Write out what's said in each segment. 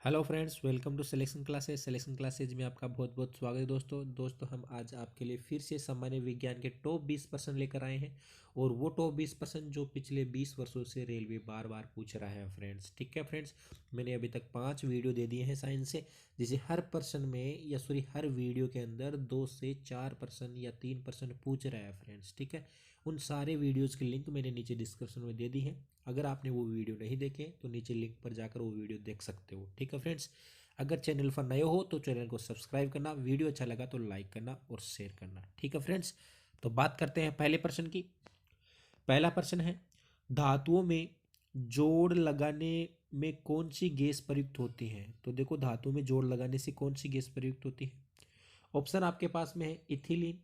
Hello friends, welcome to selection classes में आपका बहुत बहुत स्वागत है। दोस्तों हम आज आपके लिए फिर से सामान्य विज्ञान के टॉप 20% लेकर आए हैं। और वो टॉप 20% जो पिछले 20 वर्षों से रेलवे बार बार पूछ रहा है फ्रेंड्स। ठीक है फ्रेंड्स, मैंने अभी तक 5 वीडियो दे दिए हैं साइंस से, जिसे हर पर्सन में या सॉरी हर वीडियो के अंदर 2 से 4% या 3% पूछ रहा है फ्रेंड्स। ठीक है, उन सारे वीडियोज़ की लिंक मैंने नीचे डिस्क्रिप्शन में दे दी है। अगर आपने वो वीडियो नहीं देखे तो नीचे लिंक पर जाकर वो वीडियो देख सकते हो। ठीक है फ्रेंड्स, अगर चैनल पर नए हो तो चैनल को सब्सक्राइब करना, वीडियो अच्छा लगा तो लाइक करना और शेयर करना। ठीक है फ्रेंड्स, तो बात करते हैं पहले प्रश्न की। पहला प्रश्न है, धातुओं में जोड़ लगाने में कौन सी गैस प्रयुक्त होती है? तो देखो, धातुओं में जोड़ लगाने से कौन सी गैस प्रयुक्त होती है? ऑप्शन आपके पास में है इथिलीन,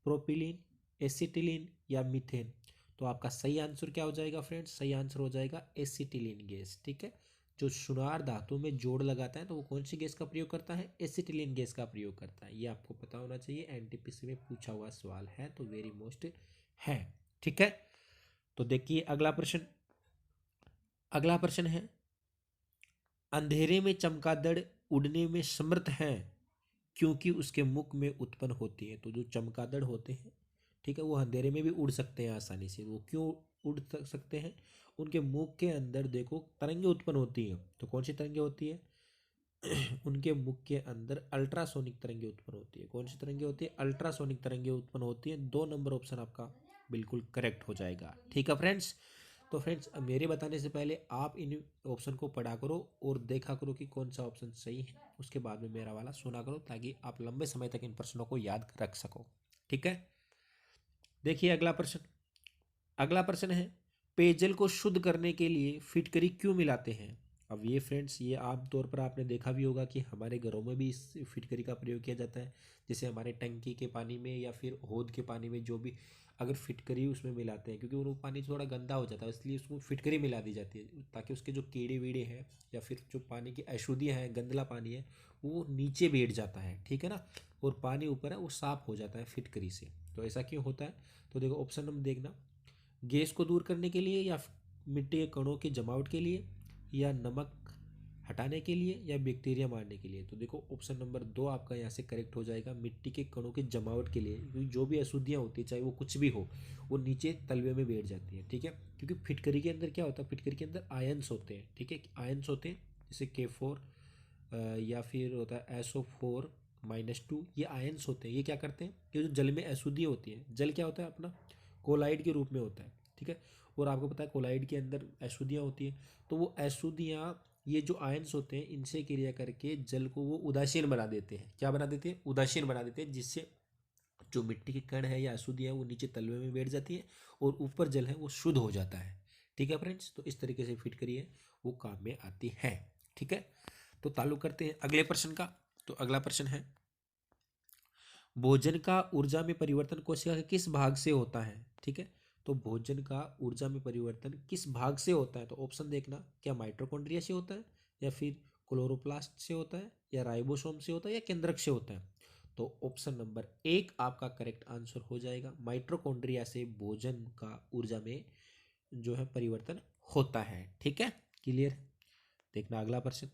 प्रोपिलीन, एसिटिलीन या मीथेन। तो आपका सही आंसर क्या हो जाएगा फ्रेंड्स? सही आंसर हो जाएगा एसिटिलीन गैस। ठीक है, जो सुनार धातु में जोड़ लगाता है तो वो कौन सी गैस का प्रयोग करता है? एसिटिलीन गैस का प्रयोग करता है। ये आपको पता होना चाहिए, एनटीपीसी में पूछा हुआ सवाल है, तो वेरी मोस्ट है। ठीक है, तो देखिए अगला प्रश्न। अगला प्रश्न है, अंधेरे में चमगादड़ उड़ने में समर्थ है क्योंकि उसके मुख में उत्पन्न होती है। तो जो चमगादड़ होते हैं, ठीक है, वो अंधेरे में भी उड़ सकते हैं आसानी से। वो क्यों उड़ सकते हैं? उनके मुख के अंदर देखो तरंगे उत्पन्न होती हैं। तो कौन सी तरंगे होती है? उनके मुख के अंदर अल्ट्रासोनिक तरंगे उत्पन्न होती है। कौन सी तरंगे होती है? अल्ट्रासोनिक तरंगे उत्पन्न होती है। 2 नंबर ऑप्शन आपका बिल्कुल करेक्ट हो जाएगा। ठीक है फ्रेंड्स, तो फ्रेंड्स मेरे बताने से पहले आप इन ऑप्शन को पढ़ा करो और देखा करो कि कौन सा ऑप्शन सही है। उसके बाद में मेरा वाला सुना करो ताकि आप लंबे समय तक इन प्रश्नों को याद रख सको। ठीक है, देखिए अगला प्रश्न। अगला प्रश्न है, पेयजल को शुद्ध करने के लिए फिटकरी क्यों मिलाते हैं? अब ये फ्रेंड्स, ये आमतौर पर आपने देखा भी होगा कि हमारे घरों में भी इस फिटकरी का प्रयोग किया जाता है। जैसे हमारे टंकी के पानी में या फिर हौद के पानी में जो भी अगर फिटकरी उसमें मिलाते हैं, क्योंकि वो पानी थोड़ा गंदा हो जाता है, इसलिए उसको फिटकरी मिला दी जाती है ताकि उसके जो कीड़े वीड़े हैं या फिर जो पानी की अशुद्धियाँ हैं, गंदला पानी है, वो नीचे बैठ जाता है। ठीक है ना, और पानी ऊपर है वो साफ हो जाता है फिटकरी से। तो ऐसा क्यों होता है? तो देखो ऑप्शन नंबर देखना, गैस को दूर करने के लिए या मिट्टी के कणों की जमावट के लिए या नमक हटाने के लिए या बैक्टीरिया मारने के लिए। तो देखो ऑप्शन नंबर 2 आपका यहाँ से करेक्ट हो जाएगा, मिट्टी के कणों की जमावट के लिए। क्योंकि जो भी अशुद्धियाँ होती है, चाहे वो कुछ भी हो, वो नीचे तलवे में बैठ जाती है। ठीक है, क्योंकि फिटकरी के अंदर क्या होता है? फिटकरी के अंदर आयंस होते हैं। ठीक है, आयंस होते हैं, जैसे K4 या फिर होता है SO4-2। ये आयंस होते हैं। ये क्या करते हैं? ये जो जल में अशुद्धि होती है, जल क्या होता है अपना? कोलाइड के रूप में होता है। ठीक है, और आपको पता है कोलाइड के अंदर अशुद्धियाँ होती हैं। तो वो अशुद्धियाँ, ये जो आयंस होते हैं, इनसे क्रिया करके जल को वो उदासीन बना देते हैं। क्या बना देते हैं? उदासीन बना देते हैं, जिससे जो मिट्टी के कण है या अशुद्धियाँ वो नीचे तलवे में बैठ जाती है और ऊपर जल है वो शुद्ध हो जाता है। ठीक है फ्रेंड्स, तो इस तरीके से फिटकरी है वो काम में आती है। ठीक है, तो ताल्लु करते हैं अगले प्रश्न का। तो अगला प्रश्न है, भोजन का ऊर्जा में परिवर्तन कोशिका के किस भाग से होता है? ठीक है, तो भोजन का ऊर्जा में परिवर्तन किस भाग से होता है? तो ऑप्शन देखना, क्या माइटोकॉन्ड्रिया से होता है या फिर क्लोरोप्लास्ट से होता है या राइबोसोम से होता है या केंद्रक से होता है? तो ऑप्शन नंबर 1 आपका करेक्ट आंसर हो जाएगा, माइटोकॉन्ड्रिया से भोजन का ऊर्जा में जो है परिवर्तन होता है। ठीक है, क्लियर? देखना अगला प्रश्न।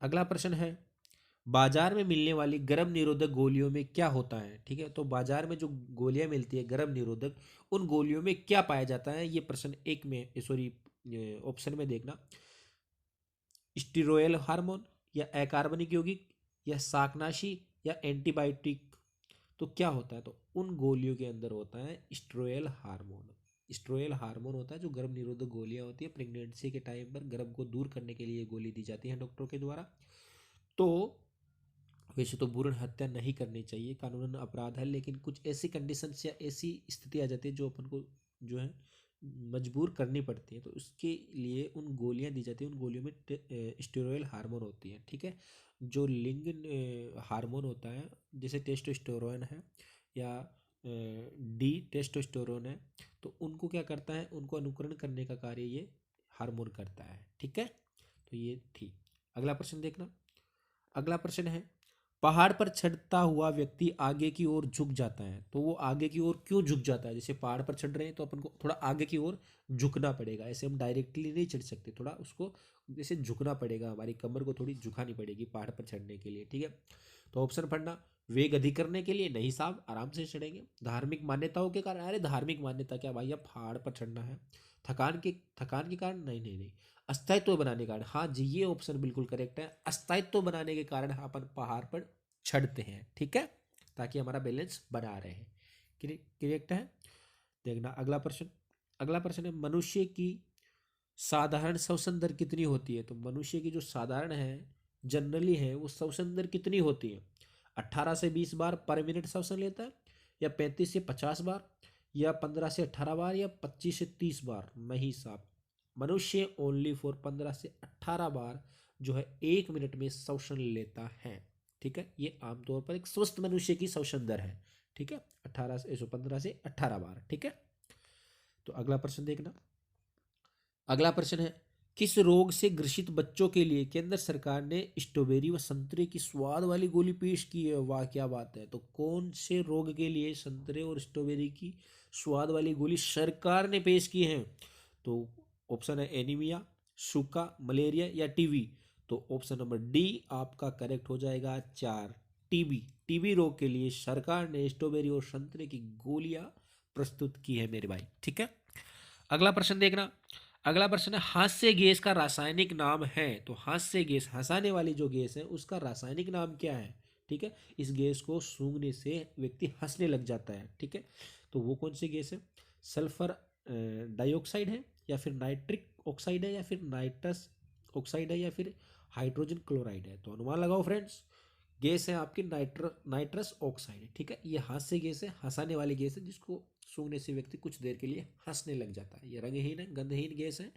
अगला प्रश्न है, बाजार में मिलने वाली गर्भ निरोधक गोलियों में क्या होता है? ठीक है, तो बाजार में जो गोलियां मिलती है गर्भ निरोधक, उन गोलियों में क्या पाया जाता है? ये प्रश्न एक में सॉरी ऑप्शन में देखना, स्टीरोयल हार्मोन या अकार्बनिक यौगिक या शाकनाशी या एंटीबायोटिक। तो क्या होता है? तो उन गोलियों के अंदर होता है स्ट्रोयल हार्मोन। स्ट्रोयल हार्मोन होता है जो गर्भ निरोधक गोलियां होती है, प्रेगनेंसी के टाइम पर गर्भ को दूर करने के लिए गोली दी जाती है डॉक्टरों के द्वारा। तो वैसे तो भ्रूण हत्या नहीं करनी चाहिए, कानूनन अपराध है, लेकिन कुछ ऐसी कंडीशंस या ऐसी स्थिति आ जाती है जो अपन को जो है मजबूर करनी पड़ती है, तो उसके लिए उन गोलियां दी जाती है। उन गोलियों में स्टेरॉयल हार्मोन होती है। ठीक है, जो लिंग हार्मोन होता है, जैसे टेस्टोस्टेरोन है या डी टेस्टोस्टेरोन है, तो उनको क्या करता है? उनको अनुकरण करने का कार्य ये हार्मोन करता है। ठीक है, तो ये थी। अगला प्रश्न देखना। अगला प्रश्न है, पहाड़ पर चढ़ता हुआ व्यक्ति आगे की ओर झुक जाता है। तो वो आगे की ओर क्यों झुक जाता है? जैसे पहाड़ पर चढ़ रहे हैं तो अपन को थोड़ा आगे की ओर झुकना पड़ेगा, ऐसे हम डायरेक्टली नहीं चढ़ सकते, थोड़ा उसको जैसे झुकना पड़ेगा, हमारी कमर को थोड़ी झुकानी पड़ेगी पहाड़ पर चढ़ने के लिए, ठीक है। तो ऑप्शन पढ़ना, वेग अधिक करने के लिए, नहीं साहब आराम से चढ़ेंगे। धार्मिक मान्यताओं के कारण, अरे धार्मिक मान्यता क्या भाई, अब पहाड़ पर चढ़ना है। थकान के कारण, नहीं नहीं नहीं। अस्थायित्व बनाने के कारण, हाँ जी ये ऑप्शन बिल्कुल करेक्ट है। अस्थायित्व बनाने के कारण अपन पहाड़ पर चढ़ते हैं, ठीक है, ताकि हमारा बैलेंस बना रहे। करेक्ट है। देखना अगला प्रश्न। अगला प्रश्न है, मनुष्य की साधारण श्वसन दर कितनी होती है? तो मनुष्य की जो साधारण है, जनरली है, वो श्वसन दर कितनी होती है? 18 से 20 बार पर मिनट श्वसन लेता है, या 35 से 50 बार, या 15 से 18 बार, या 25 से 30 बार? नहीं साहब, मनुष्य ओनली फॉर 15 से 18 बार जो है 1 मिनट में श्वसन लेता है, ठीक है। ये आमतौर पर एक स्वस्थ मनुष्य की श्वसन दर है, ठीक है, 15 से 18 बार, ठीक है। तो अगला प्रश्न देखना। अगला प्रश्न है, किस रोग से ग्रसित बच्चों के लिए केंद्र सरकार ने स्ट्रॉबेरी व संतरे की स्वाद वाली गोली पेश की है? वाह क्या बात है। तो कौन से रोग के लिए संतरे और स्ट्रॉबेरी की स्वाद वाली गोली सरकार ने पेश की है? तो ऑप्शन है एनीमिया, सूखा, मलेरिया या टीबी। तो ऑप्शन नंबर डी आपका करेक्ट हो जाएगा, 4, टीबी। टीबी रोग के लिए सरकार ने स्ट्रॉबेरी और संतरे की गोलियां प्रस्तुत की है मेरे भाई, ठीक है। अगला प्रश्न देखना। अगला प्रश्न है, हास्य गैस का रासायनिक नाम है? तो हास्य गैस, हंसाने वाली जो गैस है उसका रासायनिक नाम क्या है? ठीक है, इस गैस को सूंघने से व्यक्ति हंसने लग जाता है, ठीक है। तो वो कौन सी गैस है? सल्फर डाइऑक्साइड है, या फिर नाइट्रिक ऑक्साइड है, या फिर नाइट्रस ऑक्साइड है, या फिर हाइड्रोजन क्लोराइड है? तो अनुमान लगाओ फ्रेंड्स। गैस है आपकी नाइट्रस ऑक्साइड, ठीक है। ये हास्य गैस है, हंसाने वाली गैस है, जिसको सूंघने से व्यक्ति कुछ देर के लिए हंसने लग जाता है। ये रंगहीन है, गंधहीन गैस है,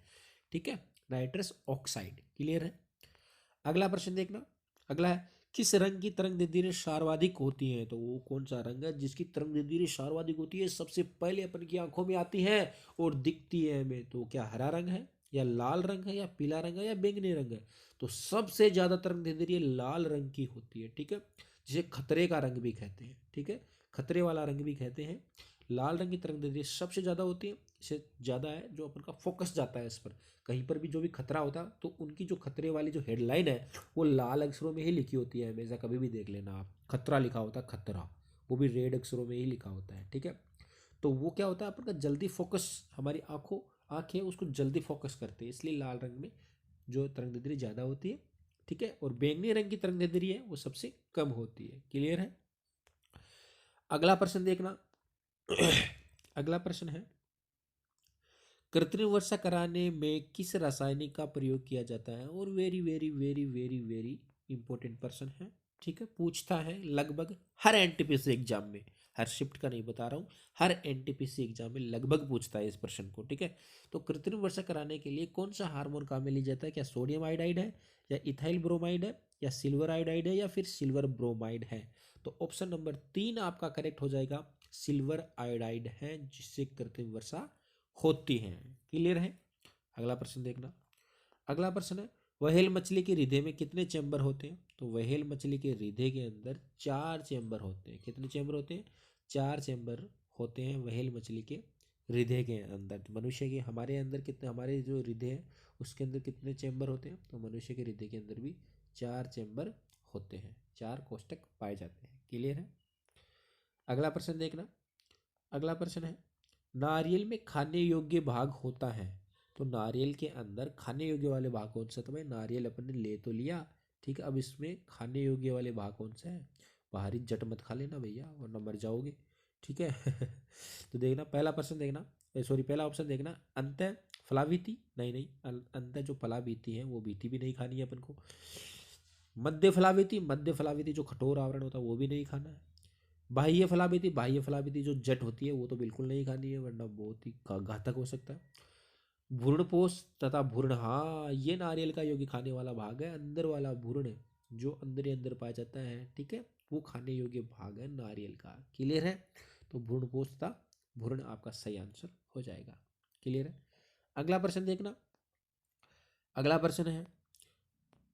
ठीक है, नाइट्रस ऑक्साइड। क्लियर है। अगला प्रश्न देखना। अगला है, किस रंग की तरंग दैर्ध्य सर्वाधिक होती है? तो वो कौन सा रंग है जिसकी तरंग दैर्ध्य सर्वाधिक होती है, सबसे पहले अपन की आंखों में आती है और दिखती है हमें? तो क्या हरा रंग है, या लाल रंग है, या पीला रंग है, या बैंगनी रंग है? तो सबसे ज्यादा तरंग दैर्ध्य लाल रंग की होती है, ठीक है, जिसे खतरे का रंग भी कहते हैं, ठीक है, खतरे वाला रंग भी कहते हैं। लाल रंग की तरंग दैर्ध्य सबसे ज्यादा होती है, इससे ज्यादा है जो अपन का फोकस जाता है इस पर। कहीं पर भी जो भी खतरा होता तो उनकी जो खतरे वाली जो हेडलाइन है वो लाल अक्षरों में ही लिखी होती है हमेशा, कभी भी देख लेना आप, खतरा लिखा होता है, खतरा, वो भी रेड अक्षरों में ही लिखा होता है, ठीक है। तो वो क्या होता है अपन का जल्दी फोकस, हमारी आंखें उसको जल्दी फोकस करते हैं, इसलिए लाल रंग में जो तरंग दैर्ध्य ज़्यादा होती है, ठीक है। और बैंगनी रंग की तरंग दैर्ध्य है वो सबसे कम होती है। क्लियर है। अगला प्रश्न देखना। अगला प्रश्न है, कृत्रिम वर्षा कराने में किस रासायनिक का प्रयोग किया जाता है? और very very very very very important प्रश्न है, ठीक है, पूछता है लगभग हर एनटीपीसी एग्जाम में, हर शिफ्ट का नहीं बता रहा हूँ, हर एनटीपीसी एग्जाम में लगभग पूछता है इस प्रश्न को, ठीक है। तो कृत्रिम वर्षा कराने के लिए कौन सा हार्मोन काम में लिया जाता है? क्या सोडियम आयोडाइड है, या इथाइल ब्रोमाइड है, या सिल्वर आयोडाइड है, या फिर सिल्वर ब्रोमाइड है? तो ऑप्शन नंबर 3 आपका करेक्ट हो जाएगा, सिल्वर आयोडाइड है, जिससे कृत्रिम वर्षा होती हैं। क्लियर है। अगला प्रश्न देखना। अगला प्रश्न है, व्हेल मछली के हृदय में कितने चैम्बर होते हैं? तो व्हेल मछली के हृदय के अंदर 4 चैम्बर होते हैं। कितने चैम्बर होते हैं? 4 चैम्बर होते हैं व्हेल मछली के हृदय के अंदर। मनुष्य के, हमारे अंदर कितने, हमारे जो हृदय है उसके अंदर कितने चैम्बर होते हैं? तो मनुष्य के हृदय के अंदर भी 4 चैम्बर होते हैं, 4 कोष्ठक पाए जाते हैं। क्लियर है। अगला प्रश्न देखना। अगला प्रश्न है, नारियल में खाने योग्य भाग होता है। तो नारियल के अंदर खाने योग्य वाले भाग कौन सा? तो भाई नारियल अपन ने ले तो लिया, ठीक है, अब इसमें खाने योग्य वाले भाग कौन सा है? बाहरी जट मत खा लेना भैया, वरना मर जाओगे, ठीक है। तो देखना पहला प्रश्न देखना, सॉरी पहला ऑप्शन देखना, अंत फलावीती, नहीं नहीं, अंत जो फलावीती है वो बीती भी नहीं खानी है अपन को। मध्य फलावीती जो कठोर आवरण होता है वो भी नहीं खाना है। बाह्य फलाभिति जो जट होती है वो तो बिल्कुल नहीं खानी है, वरना बहुत ही घातक हो सकता है। भ्रूणपोष तथा भ्रूण, हाँ ये नारियल का योग्य खाने वाला भाग है, अंदर वाला भ्रूण जो अंदर ही अंदर पाया जाता है, ठीक है, वो खाने योग्य भाग है नारियल का। क्लियर है। तो भ्रूणपोष तथा भ्रूण आपका सही आंसर हो जाएगा। क्लियर है। अगला प्रश्न देखना। अगला प्रश्न है,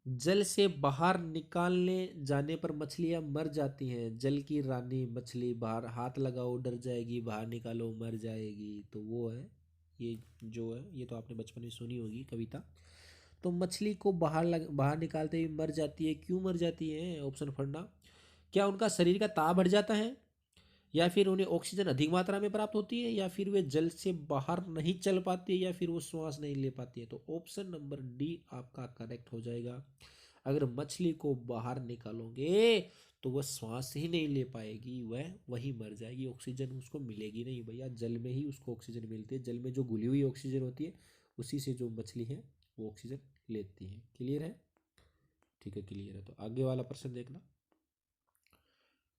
जल से बाहर निकालने जाने पर मछलियां मर जाती हैं। जल की रानी मछली, बाहर हाथ लगाओ डर जाएगी, बाहर निकालो मर जाएगी। तो वो है, ये जो है ये तो आपने बचपन में सुनी होगी कविता। तो मछली को बाहर निकालते ही मर जाती है। क्यों मर जाती है? ऑप्शन पढ़ना। क्या उनका शरीर का ताप बढ़ जाता है, या फिर उन्हें ऑक्सीजन अधिक मात्रा में प्राप्त होती है, या फिर वे जल से बाहर नहीं चल पाती, या फिर वो श्वास नहीं ले पाती है। तो ऑप्शन नंबर डी आपका करेक्ट हो जाएगा। अगर मछली को बाहर निकालोगे तो वह श्वास ही नहीं ले पाएगी, वह वही मर जाएगी, ऑक्सीजन उसको मिलेगी नहीं भैया। जल में ही उसको ऑक्सीजन मिलती है, जल में जो घुली हुई ऑक्सीजन होती है उसी से जो मछली है वो ऑक्सीजन लेती है। क्लियर है? ठीक है, क्लियर है। तो आगे वाला प्रश्न देखना।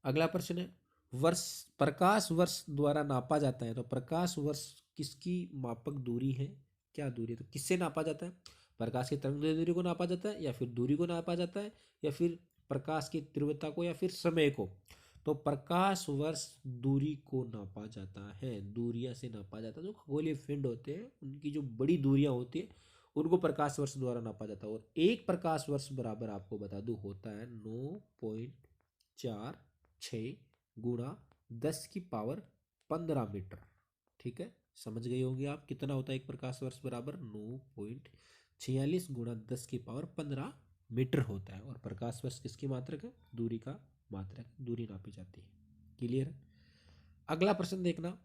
अगला प्रश्न है, वर्ष प्रकाश वर्ष द्वारा नापा जाता है। तो प्रकाश वर्ष किसकी मापक दूरी है? क्या दूरी है? तो किससे नापा जाता है? प्रकाश की तरंग दूरी को नापा जाता है, या फिर दूरी को नापा जाता है, या फिर प्रकाश की तीव्रता को, या फिर समय को? तो प्रकाश वर्ष दूरी को नापा जाता है, दूरिया से नापा जाता है। जो खगोलीय पिंड होते हैं उनकी जो बड़ी दूरियां होती है उनको प्रकाश वर्ष द्वारा नापा जाता है। और एक प्रकाश वर्ष बराबर आपको बता दूं होता है 9.46 गुणा 10⁻15 मीटर। ठीक है, समझ गए होंगे आप कितना होता है एक प्रकाश वर्ष बराबर 9.46 गुणा 10⁻15 मीटर होता है। और प्रकाश वर्ष किसकी मात्रक है? दूरी का मात्रक, दूरी नापी जाती है। क्लियर है? अगला प्रश्न देखना।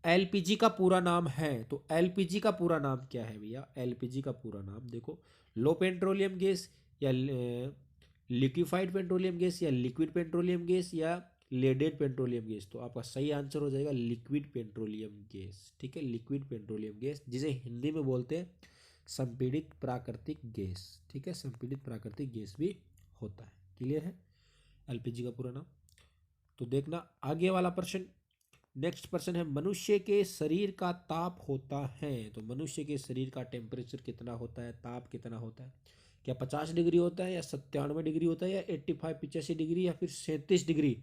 एलपीजी का पूरा नाम है। तो एलपीजी का पूरा नाम क्या है भैया? एलपीजी का पूरा नाम देखो, लो पेट्रोलियम गैस, या लिक्विफाइड पेट्रोलियम गैस, या लिक्विड पेट्रोलियम गैस, या लेडेड पेट्रोलियम गैस। तो आपका सही आंसर हो जाएगा लिक्विड पेट्रोलियम गैस। ठीक है, लिक्विड पेट्रोलियम गैस, जिसे हिंदी में बोलते हैं संपीड़ित प्राकृतिक गैस। ठीक है, संपीड़ित प्राकृतिक गैस भी होता है। क्लियर है? एलपीजी का पूरा नाम। तो देखना आगे वाला प्रश्न। नेक्स्ट प्रश्न है, मनुष्य के शरीर का ताप होता है। तो मनुष्य के शरीर का टेम्परेचर कितना होता है, ताप कितना होता है? क्या 50 डिग्री होता है, या 97 डिग्री होता है, या 85 डिग्री, या फिर 37 डिग्री?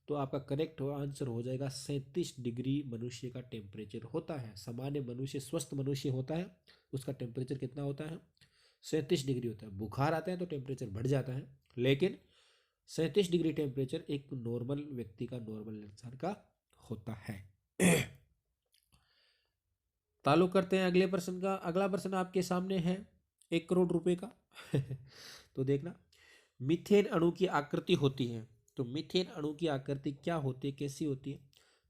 तो आपका करेक्ट आंसर हो जाएगा 37 डिग्री मनुष्य का टेम्परेचर होता है। सामान्य मनुष्य, स्वस्थ मनुष्य होता है, उसका टेम्परेचर कितना होता है? 37 डिग्री होता है। बुखार आता है तो टेम्परेचर बढ़ जाता है, लेकिन 37 डिग्री टेम्परेचर एक नॉर्मल व्यक्ति का, नॉर्मल इंसान का होता है। ताल्लुक करते हैं अगले प्रश्न का। अगला प्रश्न आपके सामने है 1 करोड़ रुपए का। तो देखना, मीथेन अणु की आकृति होती है। तो मीथेन अणु की आकृति क्या होती है, कैसी होती है?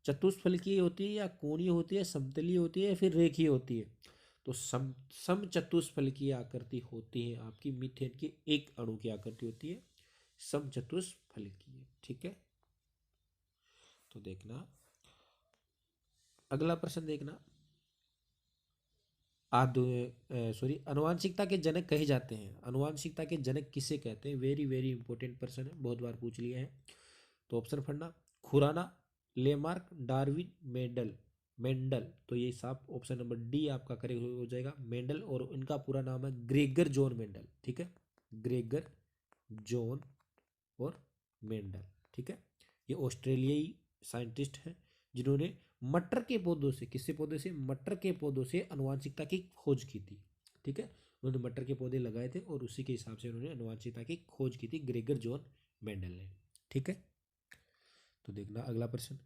चतुष्फलकीय होती है, या कोणीय होती है, समतलीय होती है, या फिर रेखीय होती है? तो सम चतुष्फलकीय आकृति होती है आपकी मीथेन की, एक अणु की आकृति होती है सम चतुष्फलकीय। ठीक है, तो देखना अगला प्रश्न देखना। अनुवांशिकता के जनक कहे जाते हैं। अनुवांशिकता के जनक किसे कहते हैं? वेरी वेरी इंपॉर्टेंट प्रश्न है, बहुत बार पूछ लिया है। तो ऑप्शन पढ़ना, Khurana, Lamarck, Darwin, Mendel. Mendel, तो ये साफ ऑप्शन नंबर डी आपका करेक्ट हो जाएगा, मेंडल। और इनका पूरा नाम है ग्रेगर जॉन मेंडल। ठीक है, ग्रेगर जॉन और मेंडल। ठीक है, ये ऑस्ट्रेलियाई साइंटिस्ट हैं जिन्होंने मटर के पौधों से, किससे पौधे से? मटर के पौधों से अनुवांशिकता की खोज की थी। ठीक है, उन्होंने मटर के पौधे लगाए थे और उसी के हिसाब से उन्होंने अनुवांशिकता की खोज की थी, ग्रेगर जॉन मेंडल ने। ठीक है, तो देखना अगला प्रश्न।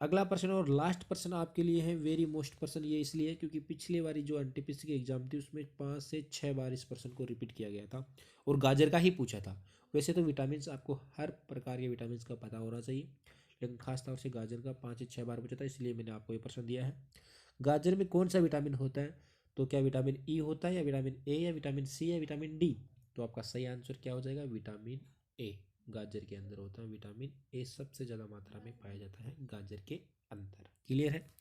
अगला प्रश्न और लास्ट प्रश्न आपके लिए है, वेरी मोस्ट प्रश्न ये इसलिए है क्योंकि पिछली बारी जो एनटीपीसी की एग्जाम थी उसमें 5 से 6 बार इस प्रश्न को रिपीट किया गया था और गाजर का ही पूछा था। वैसे तो विटामिन आपको हर प्रकार के विटामिन का पता होना चाहिए, लेकिन खासतौर से गाजर का 5 से 6 बार पूछा था, इसलिए मैंने आपको ये प्रश्न दिया है। गाजर में कौन सा विटामिन होता है? तो क्या विटामिन ई होता है, या विटामिन ए, या विटामिन सी, या विटामिन डी? तो आपका सही आंसर क्या हो जाएगा? Vitamin A. गाजर के अंदर होता है विटामिन ए, सबसे ज़्यादा मात्रा में पाया जाता है गाजर के अंदर। क्लियर है?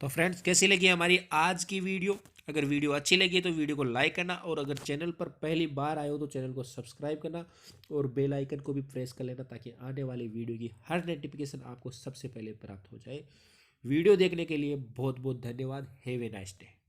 तो फ्रेंड्स, कैसी लगी हमारी आज की वीडियो? अगर वीडियो अच्छी लगी तो वीडियो को लाइक करना, और अगर चैनल पर पहली बार आए हो तो चैनल को सब्सक्राइब करना और बेल आइकन को भी प्रेस कर लेना, ताकि आने वाली वीडियो की हर नोटिफिकेशन आपको सबसे पहले प्राप्त हो जाए। वीडियो देखने के लिए बहुत बहुत धन्यवाद। Have a nice day.